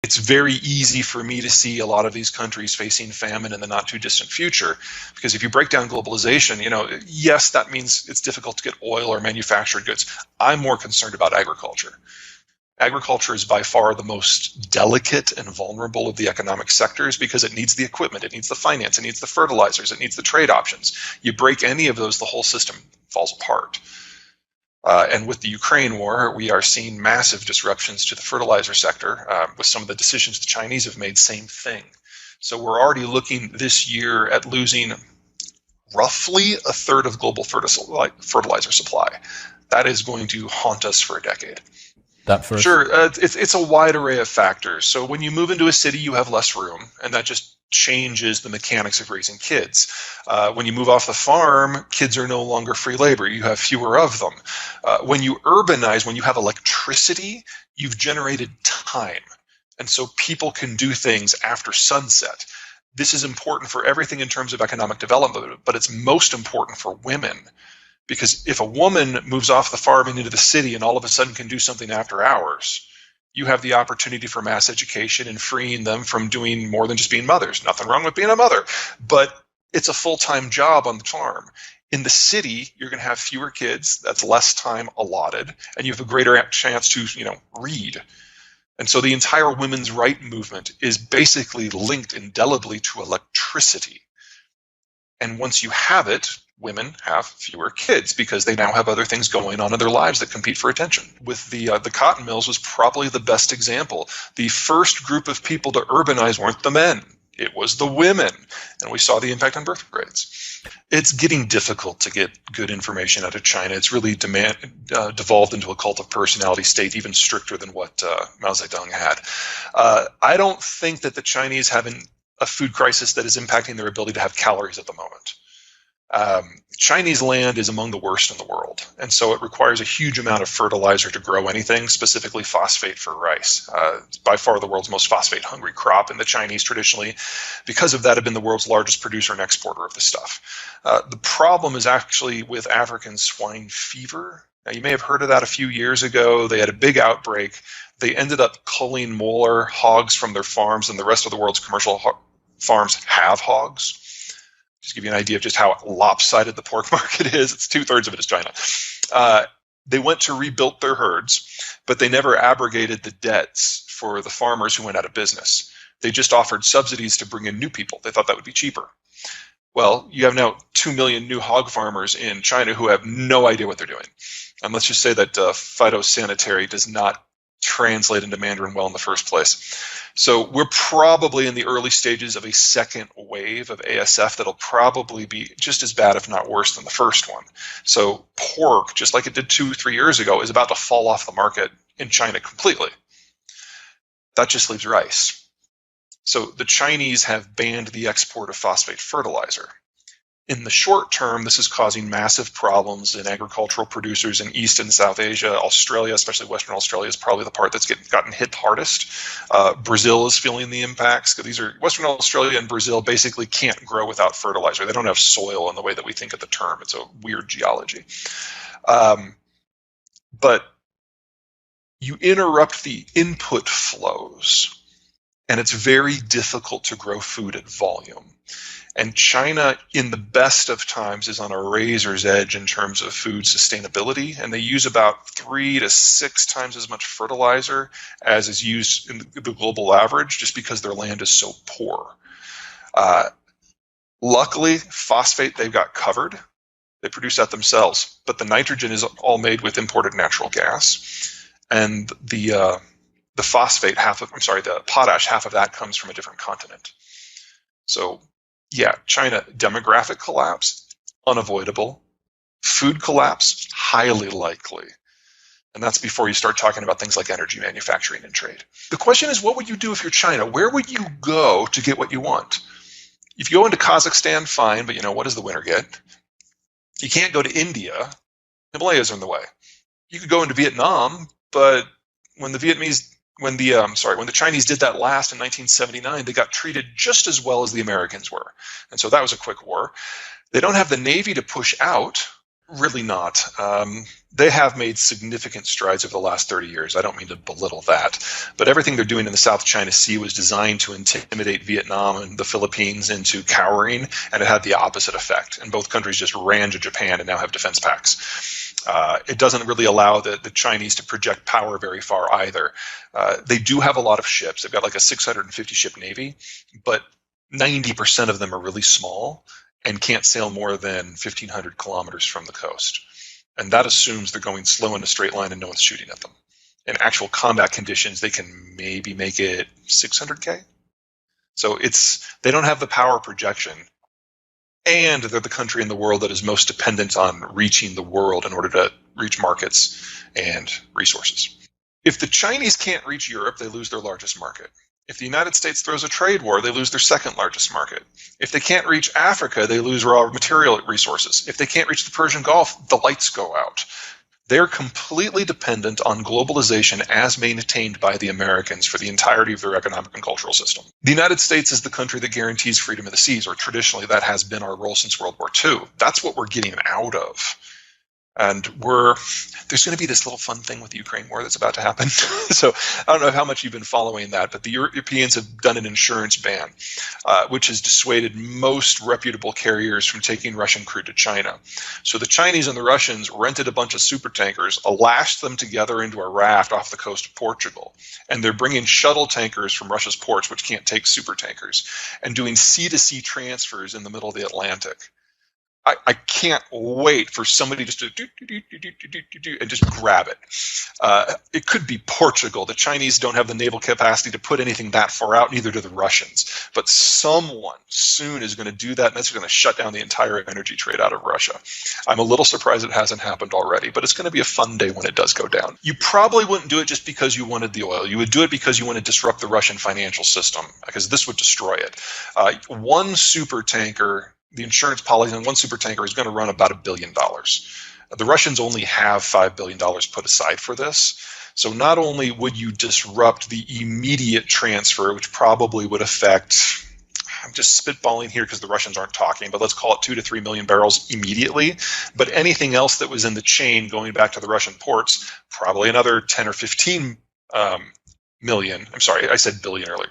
it's very easy for me to see a lot of these countries facing famine in the not too distant future, because if you break down globalization, yes, that means it's difficult to get oil or manufactured goods. I'm more concerned about agriculture. Agriculture is by far the most delicate and vulnerable of the economic sectors because it needs the equipment, it needs the finance, it needs the fertilizers, it needs the trade options. You break any of those, the whole system falls apart. And with the Ukraine war, we are seeing massive disruptions to the fertilizer sector. With some of the decisions the Chinese have made, same thing. So we're already looking this year at losing roughly a third of global fertilizer supply. That is going to haunt us for a decade. That first? Sure. It's a wide array of factors. So when you move into a city, you have less room, and that just changes the mechanics of raising kids. When you move off the farm, kids are no longer free labor. You have fewer of them. When you urbanize, when you have electricity, you've generated time. And so people can do things after sunset. This is important for everything in terms of economic development, but it's most important for women. Because if a woman moves off the farm and into the city and all of a sudden can do something after hours, you have the opportunity for mass education and freeing them from doing more than just being mothers. Nothing wrong with being a mother, but it's a full-time job on the farm. In the city, you're going to have fewer kids. That's less time allotted, and you have a greater chance to, read. And so the entire women's right movement is basically linked indelibly to electricity. And once you have it, women have fewer kids because they now have other things going on in their lives that compete for attention. With the cotton mills was probably the best example. The first group of people to urbanize weren't the men. It was the women. And we saw the impact on birth rates. It's getting difficult to get good information out of China. It's really devolved into a cult of personality state, even stricter than what Mao Zedong had. I don't think that the Chinese have a food crisis that is impacting their ability to have calories at the moment. Chinese land is among the worst in the world, and so it requires a huge amount of fertilizer to grow anything, specifically phosphate for rice. It's by far the world's most phosphate-hungry crop, and the Chinese traditionally, because of that, have been the world's largest producer and exporter of the stuff. The problem is actually with African swine fever. Now, you may have heard of that a few years ago. They had a big outbreak. They ended up culling more hogs from their farms than the rest of the world's commercial farms have hogs. Just give you an idea of just how lopsided the pork market is. It's 2/3 of it is China. They went to rebuild their herds, but they never abrogated the debts for the farmers who went out of business. They just offered subsidies to bring in new people. They thought that would be cheaper. Well, you have now 2 million new hog farmers in China who have no idea what they're doing. And let's just say that phytosanitary does not translate into Mandarin well in the first place. So we're probably in the early stages of a second wave of ASF that'll probably be just as bad, if not worse, than the first one. So pork, just like it did 2-3 years ago, is about to fall off the market in China completely. That just leaves rice. So the Chinese have banned the export of phosphate fertilizer. In the short term, this is causing massive problems in agricultural producers in East and South Asia. Australia, especially Western Australia, is probably the part that's gotten hit hardest. Brazil is feeling the impacts. Western Australia and Brazil basically can't grow without fertilizer. They don't have soil in the way that we think of the term. It's a weird geology. But you interrupt the input flows, and it's very difficult to grow food at volume. And China, in the best of times, is on a razor's edge in terms of food sustainability, and they use about 3 to 6 times as much fertilizer as is used in the global average, just because their land is so poor. Luckily, phosphate they've got covered. They produce that themselves, but the nitrogen is all made with imported natural gas, and the phosphate, the potash, half of that comes from a different continent. So, yeah, China, demographic collapse, unavoidable. Food collapse, highly likely. And that's before you start talking about things like energy manufacturing and trade. The question is, what would you do if you're China? Where would you go to get what you want? If you go into Kazakhstan, fine, but what does the winner get? You can't go to India. Himalayas are in the way. You could go into Vietnam, but when the Chinese did that last in 1979, they got treated just as well as the Americans were. And so that was a quick war. They don't have the Navy to push out, Really not. They have made significant strides over the last 30 years. I don't mean to belittle that. But everything they're doing in the South China Sea was designed to intimidate Vietnam and the Philippines into cowering, and it had the opposite effect. And both countries just ran to Japan and now have defense packs. It doesn't really allow the Chinese to project power very far either. They do have a lot of ships. They've got like a 650 ship navy, but 90% of them are really small and can't sail more than 1,500 kilometers from the coast. And that assumes they're going slow in a straight line and no one's shooting at them. In actual combat conditions, they can maybe make it 600K. So they don't have the power projection. And they're the country in the world that is most dependent on reaching the world in order to reach markets and resources. If the Chinese can't reach Europe, they lose their largest market. If the United States throws a trade war, they lose their second largest market. If they can't reach Africa, they lose raw material resources. If they can't reach the Persian Gulf, the lights go out. They're completely dependent on globalization as maintained by the Americans for the entirety of their economic and cultural system. The United States is the country that guarantees freedom of the seas, or traditionally that has been our role since World War II. That's what we're getting out of. And there's going to be this little fun thing with the Ukraine war that's about to happen. So I don't know how much you've been following that, but the Europeans have done an insurance ban, which has dissuaded most reputable carriers from taking Russian crude to China. So the Chinese and the Russians rented a bunch of super tankers, lashed them together into a raft off the coast of Portugal, and they're bringing shuttle tankers from Russia's ports, which can't take super tankers, and doing sea-to-sea transfers in the middle of the Atlantic. I can't wait for somebody just to do and just grab it. It could be Portugal. The Chinese don't have the naval capacity to put anything that far out, neither do the Russians. But someone soon is going to do that, and that's going to shut down the entire energy trade out of Russia. I'm a little surprised it hasn't happened already, but it's going to be a fun day when it does go down. You probably wouldn't do it just because you wanted the oil. You would do it because you want to disrupt the Russian financial system, because this would destroy it. One super tanker, the insurance policy on one super tanker is going to run about $1 billion. The Russians only have $5 billion put aside for this. So not only would you disrupt the immediate transfer, which probably would affect, I'm just spitballing here because the Russians aren't talking, but let's call it 2 to 3 million barrels immediately. But anything else that was in the chain going back to the Russian ports, probably another 10 or 15 million. I'm sorry, I said billion earlier.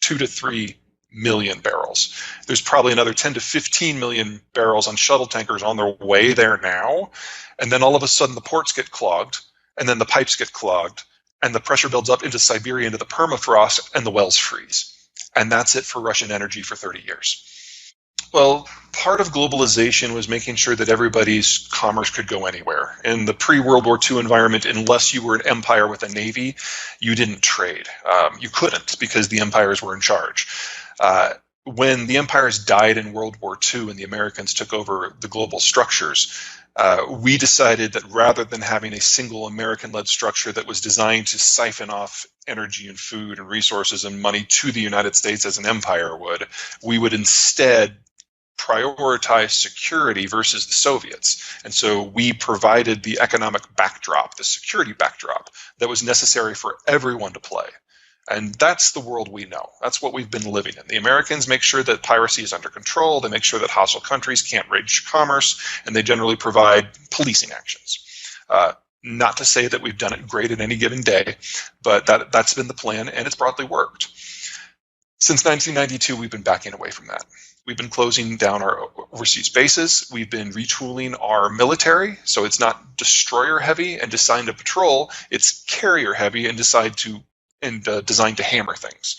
2 to 3 million barrels. There's probably another 10 to 15 million barrels on shuttle tankers on their way there now. And then all of a sudden the ports get clogged, and then the pipes get clogged, and the pressure builds up into Siberia, into the permafrost, and the wells freeze. And that's it for Russian energy for 30 years. Well, part of globalization was making sure that everybody's commerce could go anywhere. In the pre-World War II environment, unless you were an empire with a navy, you didn't trade. You couldn't, because the empires were in charge. When the empires died in World War II and the Americans took over the global structures, we decided that rather than having a single American-led structure that was designed to siphon off energy and food and resources and money to the United States as an empire would, we would instead prioritize security versus the Soviets. And so we provided the economic backdrop, the security backdrop that was necessary for everyone to play. And that's the world we know. That's what we've been living in. The Americans make sure that piracy is under control. They make sure that hostile countries can't wage commerce, and they generally provide policing actions. Not to say that we've done it great at any given day, but that's been the plan, and it's broadly worked. Since 1992, we've been backing away from that. We've been closing down our overseas bases. We've been retooling our military, so it's not destroyer heavy and designed to patrol. It's carrier heavy and designed to hammer things.